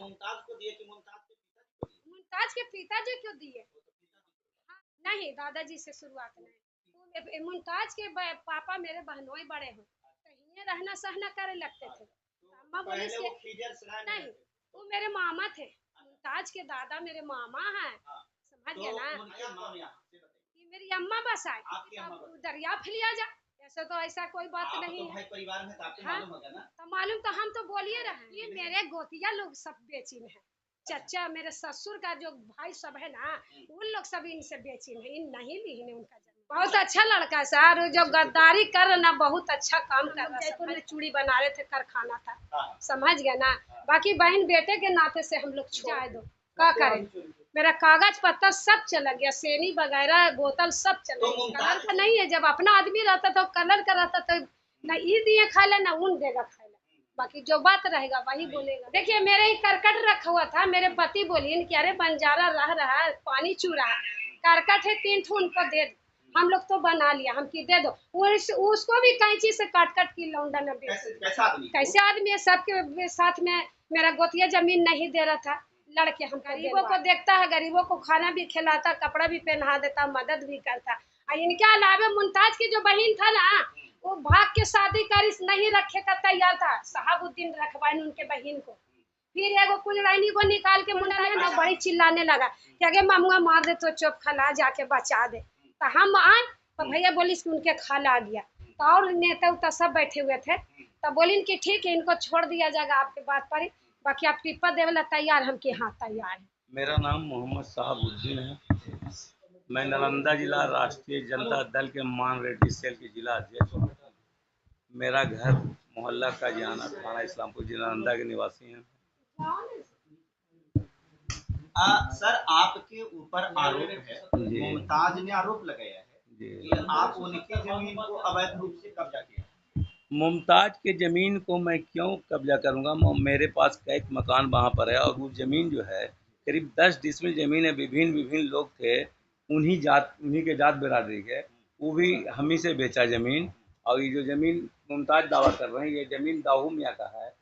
मुमताज को दिए कि मुमताज के पिताजी क्यों दिए? हाँ, नहीं, दादाजी से शुरुआत नहीं। मुमताज के पापा मेरे बहनोई बड़े हैं, कहीं रहना सहना करे लगते थे। अम्मा बोली नहीं, वो मेरे मामा थे। मुमताज के दादा मेरे मामा हैं, समझ गए ना। ये मेरी अम्मा बस आई, दरिया फैलिया जा, ऐसा तो ऐसा कोई बात नहीं है। परिवार में आपको हाँ, मालूम होगा ना। तो मालूम तो हम तो बोलिए रहे, ये मेरे गोतिया लोग सब बेचीन है। चचा मेरे ससुर का जो भाई सब है ना, उन लोग सब इनसे बेचीन है, इन नहीं ली ने उनका जन्म। बहुत अच्छा लड़का सर, जो गद्दारी कर ना बहुत अच्छा काम कर रहा है। जयपुर में चूड़ी बना रहे थे, कारखाना था, समझ गया ना। बाकी बहन बेटे के नाते से हम लोग छोड़ दो, क्या करें। मेरा कागज पत्तर सब चला गया, सेनी वगैरह बोतल सब चला गया। कलर का नहीं है, जब अपना आदमी रहता तो कलर का रहता तो ना ई दिए खा ले ना उन देगा खा ले, बाकी जो बात रहेगा वही बोलेगा। देखिए मेरे ही करकट रखा हुआ था, मेरे पति बोलिए कि अरे बंजारा रह रहा है, पानी चू रहा है, करकट है 3 ठो उनको दे दो। हम लोग तो बना लिया, हम की दे दो, उसको भी कैंची से काट काट की लौंडा न बेच। कैसे आदमी है, सबके साथ में मेरा गोतिया जमीन नहीं दे रहा था। लड़के हम गरीबों को देखता है, गरीबों को खाना भी खिलाता, कपड़ा भी पहना देता, मदद भी करता। इनके अलावा मुमताज की जो बहन था ना, वो भाग के शादी करी, नहीं रखे का तैयार था, शहाबुद्दीन रखवाइन उनके बहन को। फिर एगो कुलरानी को निकाल के मुंडा है ना, बड़ी चिल्लाने लगा कि अगे मामुआ मार दे तो चुप खला जाके बचा दे। तो हम आए तो भैया बोली कि उनके खाला आ गया, तो और नेता उता सब बैठे हुए थे, तो बोली कि ठीक है इनको छोड़ दिया जाएगा आपके बात पर, बाकी आप टिप्पा देवे तैयार, हम के हाँ तैयार है। मेरा नाम मोहम्मद शहाबुद्दीन है। मैं नालंदा जिला राष्ट्रीय जनता दल के मान रेड्डी सेल के जिला अध्यक्ष हूँ। मेरा घर मोहल्ला काजियाना, थाना इस्लामपुर, जिला नालंदा के निवासी हैं। सर आपके ऊपर आरोप है, मुमताज ने आरोप लगाया है कि आप उनकी जमीन को अवैध रूप से कब्जा किया। मुमताज के ज़मीन को मैं क्यों कब्जा करूंगा? मेरे पास कई मकान वहाँ पर है, और वो ज़मीन जो है करीब 10 डिसमिल ज़मीन है। विभिन्न लोग थे, उन्हीं के जात बिरादरी के, वो भी हम ही से बेचा ज़मीन। और ये जो ज़मीन मुमताज दावा कर रहे हैं, ये ज़मीन दाहू मियाँ का है।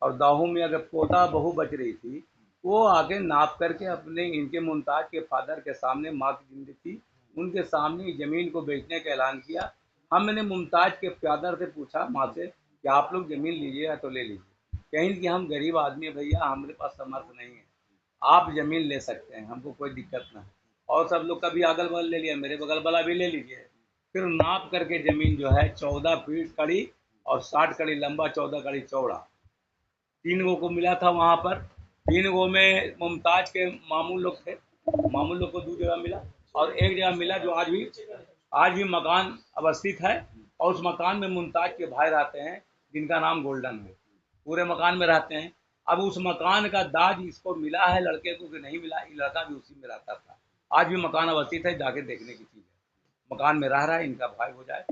और दाहू मियाँ का पोता बहू बच रही थी, वो आके नाप करके अपने इनके मुमताज के फादर के सामने, माँ की जिंदगी थी उनके सामने ज़मीन को बेचने का ऐलान किया। हमने मुमताज के फादर से पूछा, माँ से, कि आप लोग ज़मीन लीजिएगा तो ले लीजिए। कहीं कि हम गरीब आदमी है भैया, हमारे पास समर्थ नहीं है, आप ज़मीन ले सकते हैं, हमको कोई दिक्कत ना है। और सब लोग का भी अगल बगल ले लिया, मेरे बगल वाला भी ले लीजिए। फिर नाप करके ज़मीन जो है 14 फीट कड़ी और 60 कड़ी लंबा, 14 कड़ी चौड़ा, 3 गो को मिला था वहाँ पर। 3 गो में मुमताज के मामू लोग थे, मामू लोग को 2 जगह मिला, और एक जगह मिला जो आज भी मकान अवस्थित है। और उस मकान में मुमताज के भाई रहते हैं, जिनका नाम गोल्डन है, पूरे मकान में रहते हैं। अब उस मकान का दाज इसको मिला है, लड़के को कि नहीं मिला, ये लड़का भी उसी में रहता था। आज भी मकान अवस्थित है, जाके देखने की चीज़ है। मकान में रह रहा है, इनका भाई हो जाए।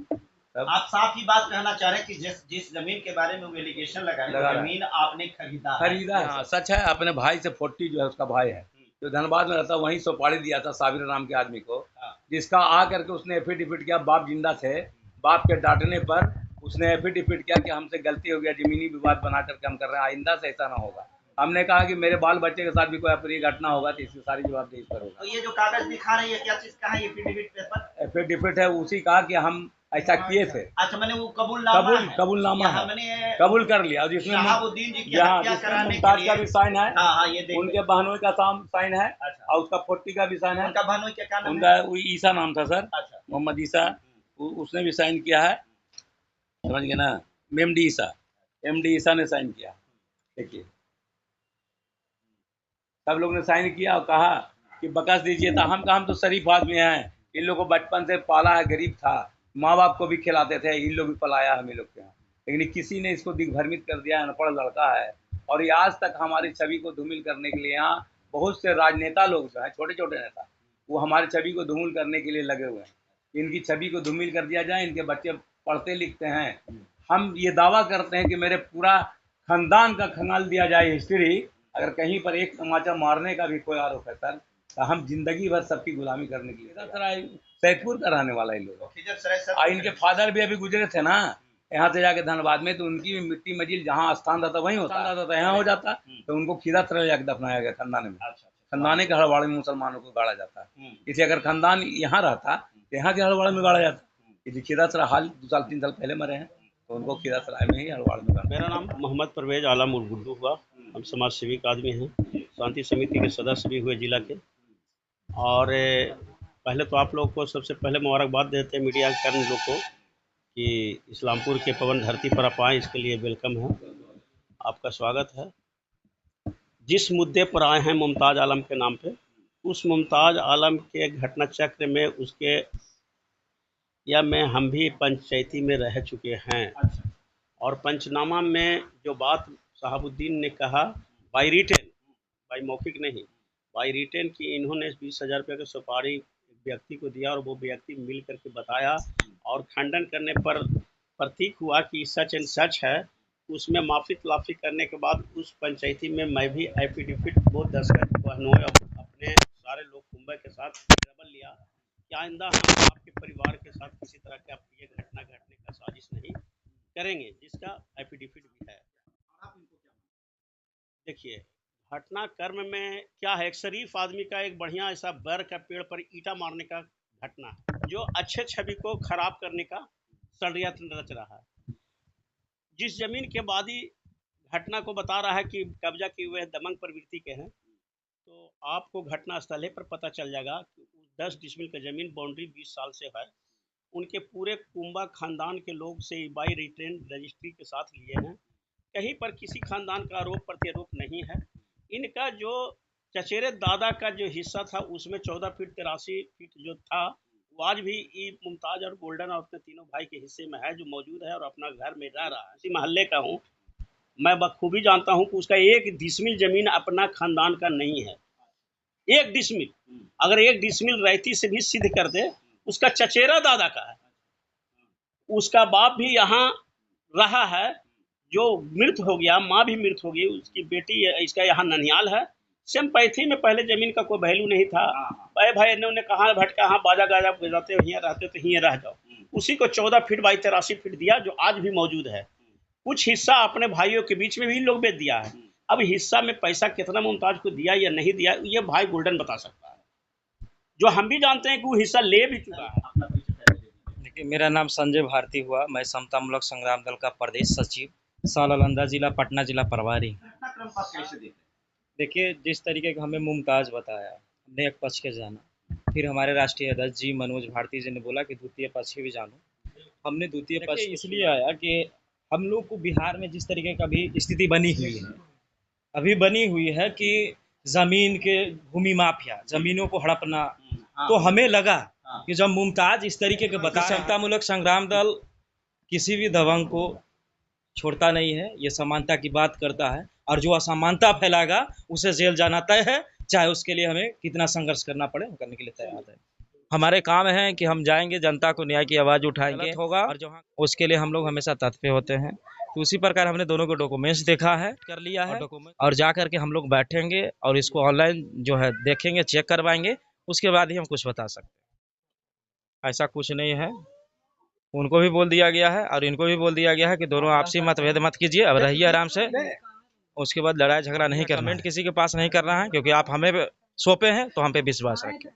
आप साफ ही बात कहना चाह रहे हैं कि जिस जमीन के बारे में वो एलिगेशन लगा रहे हैं, जमीन आपने खरीदा है। हाँ, सच है। अपने भाई से 40 जो है उसका भाई है, जो धनबाद में रहता, वहीं सुपारी दिया था साबिर नाम के आदमी को, जिसका आ करके उसने एफिडेविट किया। बाप जिंदा थे, बाप के डांटने पर उसने एफिडेविट किया कि हमसे गलती हो गया, जमीनी विवाद बना करके हम कर रहे हैं, आइंदा से ऐसा ना होगा। हमने कहा कि मेरे बाल बच्चे के साथ भी कोई अप्रिय घटना होगा तो इसकी सारी जवाबदेही पर होगा। तो ये जो कागज दिखा रही है, क्या चीज का है? एफिडेविट पेपर, एफिडेविट है, उसी कहा कि हम ऐसा किए थे। अच्छा, मैंने वो कबूलनामा है, कबूल कर लिया। और जिसमें शहाबुद्दीन जी की हत्या कराने के मुमताज का भी साइन है, ये उनके बहनोई का साइन है, और उसका 40 का भी साइन है। उनका बहनोई क्या नाम? उनका ईसा नाम था सर, मोहम्मद ईसा, उसने भी साइन किया है, समझ गए ना। एमडी ईसा ने साइन किया। देखिए सब लोग ने साइन किया और कहा कि बकस दीजिए। तो हम तो शरीफ आदमी हैं, इन लोग को बचपन से पाला है, गरीब था, माँ बाप को भी खिलाते थे, इन लोग भी पलाया हम इन लोग के यहाँ, लेकिन किसी ने इसको दिग्भ्रमित कर दिया। अनपढ़ लड़का है, और ये आज तक हमारी छवि को धूमिल करने के लिए यहाँ बहुत से राजनेता लोग जो हैं, छोटे छोटे नेता, वो हमारी छवि को धूमिल करने के लिए लगे हुए हैं। इनकी छवि को धूमिल कर दिया जाए, इनके बच्चे पढ़ते लिखते हैं। हम ये दावा करते हैं कि मेरे पूरा खानदान का खंगाल दिया जाए हिस्ट्री, अगर कहीं पर एक तमाचा मारने का भी कोई आरोप है सर, तो हम जिंदगी भर सबकी गुलामी करने के लिए। सैदपुर का रहने वाला है लोग, इनके फादर भी अभी गुजरे थे ना, यहाँ से जाके धनबाद में, तो उनकी भी मिट्टी मजील जहाँ स्थान रहता वहीं होता था, यहाँ हो जाता, तो उनको खीरा तरह जाके दफनाया गया खंदाने में। खंदाने के हड़वाड़े में मुसलमानों को गाड़ा जाता है, इसलिए अगर खानदान यहाँ रहता तो यहाँ के हड़वाड़े में गाड़ा जाता। इसलिए खीरासरा हाल 2 साल 3 साल पहले मरे हैं, तो उनको खीरासराय में ही हड़वाड़ में गाड़ा। मेरा नाम मोहम्मद परवेज आलम उर्फ गुड्डू हुआ। हम समाज सेविक आदमी हैं, शांति समिति के सदस्य भी हुए जिला के। और पहले तो आप लोग को सबसे पहले मुबारकबाद देते हैं मीडिया कर्मी लोग को कि इस्लामपुर के पवन धरती पर आप आए, इसके लिए वेलकम है, आपका स्वागत है। जिस मुद्दे पर आए हैं मुमताज़ आलम के नाम पे, उस मुमताज़ आलम के घटना चक्र में उसके या में हम भी पंचायती में रह चुके हैं। और पंचनामा में जो बात शहाबुद्दीन ने कहा बाई रिटेन, बाई मौखिक नहीं, बाई रिटेन की इन्होंने 20,000 रुपये की सुपारी व्यक्ति को दिया और वो व्यक्ति मिल करके बताया और खंडन करने पर प्रतीक हुआ कि सच एंड सच है। उसमें माफ़ी तलाफ़ी करने के बाद उस पंचायती में मैं भी एफिडेविट वो दस्तखत बहनों अपने सारे लोग कुंभे के साथ ट्रबल लिया कि आइंदा हम आपके परिवार के साथ किसी तरह का ये घटना घटने का साजिश नहीं करेंगे, जिसका एफिडेविट भी है। देखिए घटना कर्म में क्या है, एक शरीफ आदमी का एक बढ़िया ऐसा बर का पेड़ पर ईंटा मारने का घटना जो अच्छे छवि को खराब करने का षड्यंत्र रच रहा है। जिस जमीन के वादी घटना को बता रहा है कि कब्जा किए हुए दमंग प्रवृत्ति के हैं, तो आपको घटना स्थल पर पता चल जाएगा कि 10 डिसमिल का ज़मीन बाउंड्री 20 साल से है। उनके पूरे कुंभा खानदान के लोग से बाई रिटेन रजिस्ट्री के साथ लिए हैं। कहीं पर किसी खानदान का आरोप प्रत्यारोप नहीं है। इनका जो चचेरे दादा का जो हिस्सा था उसमें 14 फीट 83 फीट जो था, वो आज भी मुमताज़ और गोल्डन और अपने तीनों भाई के हिस्से में है, जो मौजूद है और अपना घर में रह रहा है। इसी मोहल्ले का हूँ मैं, बखूबी जानता हूँ कि उसका 1 डिसमिल ज़मीन अपना खानदान का नहीं है। 1 डिसमिल, अगर 1 डिसमिल रहती से भी सिद्ध कर दे, उसका चचेरा दादा का है। उसका बाप भी यहाँ रहा है जो मृत हो गया, माँ भी मृत हो गई, उसकी बेटी इसका यहाँ ननिहाल है। सिंपैथी में पहले ज़मीन का कोई वैल्यू नहीं था। भाई इन्होंने कहाँ भटका, हाँ बाजा गाजा बजाते हो, यहाँ रहते तो यहाँ रह जाओ। उसी को 14 फीट बाई 83 फीट दिया, जो आज भी मौजूद है। कुछ हिस्सा अपने भाइयों के बीच में भी लोग बेच दिया है। अब हिस्सा में पैसा कितना मुमताज को दिया या नहीं दिया, ये भाई गोल्डन बता सकता है, जो हम भी जानते हैं कि वो हिस्सा ले भी चुका है। देखिए मेरा नाम संजय भारती हुआ, मैं समतामूलक संग्राम दल का प्रदेश सचिव, सालालंदा जिला, पटना जिला प्रभारी। देखिए जिस तरीके का हमें मुमताज़ बताया, हमने एक पक्ष के जाना, फिर हमारे राष्ट्रीय अध्यक्ष जी मनोज भारती जी ने बोला कि द्वितीय पक्ष भी जानो। हमने द्वितीय पक्ष इसलिए आया कि हम लोग को बिहार में जिस तरीके का भी स्थिति बनी हुई है, अभी बनी हुई है कि ज़मीन के भूमि माफिया, ज़मीनों को हड़पना, तो हमें लगा कि जब मुमताज़ इस तरीके के बता, समतामूलक संग्राम दल किसी भी दबंग को छोड़ता नहीं है, ये समानता की बात करता है, और जो असमानता फैलाएगा उसे जेल जाना तय है, चाहे उसके लिए हमें कितना संघर्ष करना पड़े, हम करने के लिए तैयार है। हमारे काम है कि हम जाएंगे, जनता को न्याय की आवाज़ उठाएंगे होगा, और जो उसके लिए हम लोग हमेशा तत्पर होते हैं। तो उसी प्रकार हमने दोनों को डॉक्यूमेंट्स देखा है, कर लिया है, और जा करके हम लोग बैठेंगे और इसको ऑनलाइन जो है देखेंगे, चेक करवाएंगे, उसके बाद ही हम कुछ बता सकते हैं। ऐसा कुछ नहीं है, उनको भी बोल दिया गया है और इनको भी बोल दिया गया है कि दोनों आपसी मतभेद मत कीजिए, अब रहिए आराम से, उसके बाद लड़ाई झगड़ा नहीं करना, किसी के पास नहीं करना है, क्योंकि आप हमें सौंपे हैं तो हम पे विश्वास रखें।